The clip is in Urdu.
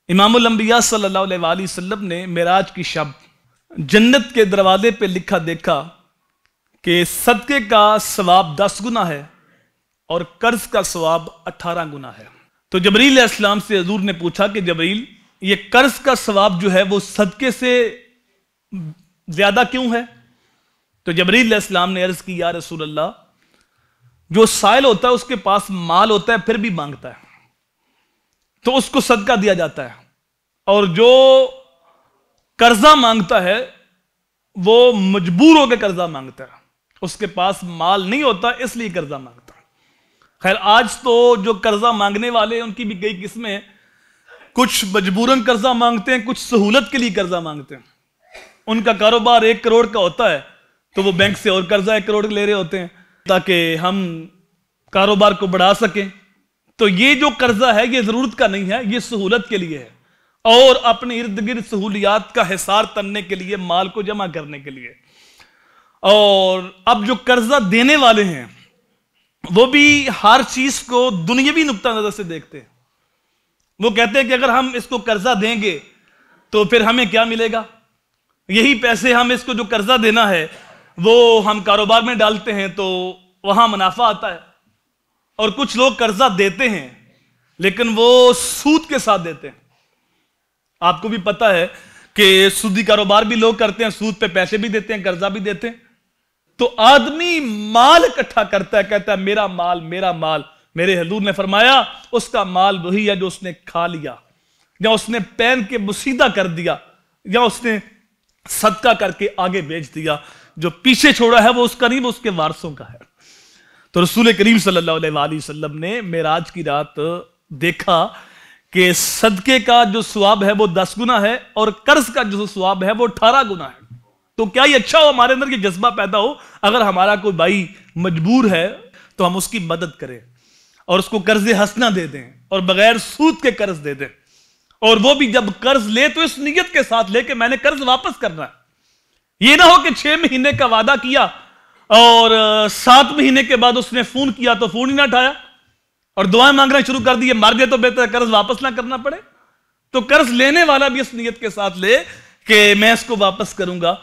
امام الانبیاء صلی اللہ علیہ وآلہ وسلم نے معراج کی شب جنت کے دروازے پہ لکھا دیکھا کہ صدقے کا ثواب 10 گنا ہے اور قرض کا ثواب 18 گنا ہے۔ تو جبریل علیہ السلام سے حضور نے پوچھا کہ جبریل، یہ قرض کا ثواب جو ہے وہ صدقے سے زیادہ کیوں ہے؟ تو جبریل علیہ السلام نے عرض کی، یا رسول اللہ، جو سائل ہوتا ہے اس کے پاس مال ہوتا ہے پھر بھی مانگتا ہے تو اس کو صدقہ دیا جاتا ہے، اور جو قرضہ مانگتا ہے وہ مجبور ہو کے قرضہ مانگتا ہے، اس کے پاس مال نہیں ہوتا اس لیے قرضہ مانگتا ہے۔ خیر، آج تو جو قرضہ مانگنے والے ان کی بھی کئی قسمیں ہیں، کچھ مجبوراً قرضہ مانگتے ہیں، کچھ سہولت کے لیے قرضہ مانگتے ہیں۔ ان کا کاروبار 1 کروڑ کا ہوتا ہے تو وہ بینک سے اور قرضہ 1 کروڑ لے رہے ہوتے ہیں تاکہ ہم کاروبار کو بڑھا سکیں۔ تو یہ جو قرضہ ہے یہ ضرورت کا نہیں ہے، یہ سہولت کے لیے ہے اور اپنے ارد گرد سہولیات کا حصار تننے کے لیے، مال کو جمع کرنے کے لیے۔ اور اب جو قرضہ دینے والے ہیں وہ بھی ہر چیز کو دنیاوی نقطہ نظر سے دیکھتے ہیں۔ وہ کہتے ہیں کہ اگر ہم اس کو قرضہ دیں گے تو پھر ہمیں کیا ملے گا؟ یہی پیسے ہم اس کو جو قرضہ دینا ہے وہ ہم کاروبار میں ڈالتے ہیں تو وہاں منافع آتا ہے۔ اور کچھ لوگ قرضہ دیتے ہیں لیکن وہ سود کے ساتھ دیتے ہیں۔ آپ کو بھی پتا ہے کہ سودی کاروبار بھی لوگ کرتے ہیں، سود پہ پیسے بھی دیتے ہیں، قرضہ بھی دیتے ہیں۔ تو آدمی مال اکٹھا کرتا ہے، کہتا ہے میرا مال میرا مال۔ میرے حضور نے فرمایا اس کا مال وہی ہے جو اس نے کھا لیا، یا اس نے پہن کے بسیدہ کر دیا، یا اس نے صدقہ کر کے آگے بیچ دیا۔ جو پیچھے چھوڑا ہے وہ اس کا نہیں، وہ اس کے وارثوں کا ہے۔ تو رسول کریم صلی اللہ علیہ وآلہ وسلم نے معراج کی رات دیکھا کہ صدقے کا جو ثواب ہے وہ 10 گنا ہے اور قرض کا جو ثواب ہے وہ 18 گنا ہے۔ تو کیا یہ اچھا ہو ہمارے اندر یہ جذبہ پیدا ہو، اگر ہمارا کوئی بھائی مجبور ہے تو ہم اس کی مدد کریں اور اس کو قرض حسنہ دے دیں اور بغیر سود کے قرض دے دیں، اور وہ بھی جب قرض لے تو اس نیت کے ساتھ لے کہ میں نے قرض واپس کرنا ہے۔ یہ نہ ہو کہ 6 مہینے کا وعدہ کیا اور 7 مہینے کے بعد اس نے فون کیا تو فون ہی نہ اٹھایا اور دعائیں مانگنا شروع کر دی، مر گئے تو بہتر ہے قرض واپس نہ کرنا پڑے۔ تو قرض لینے والا بھی اس نیت کے ساتھ لے کہ میں اس کو واپس کروں گا،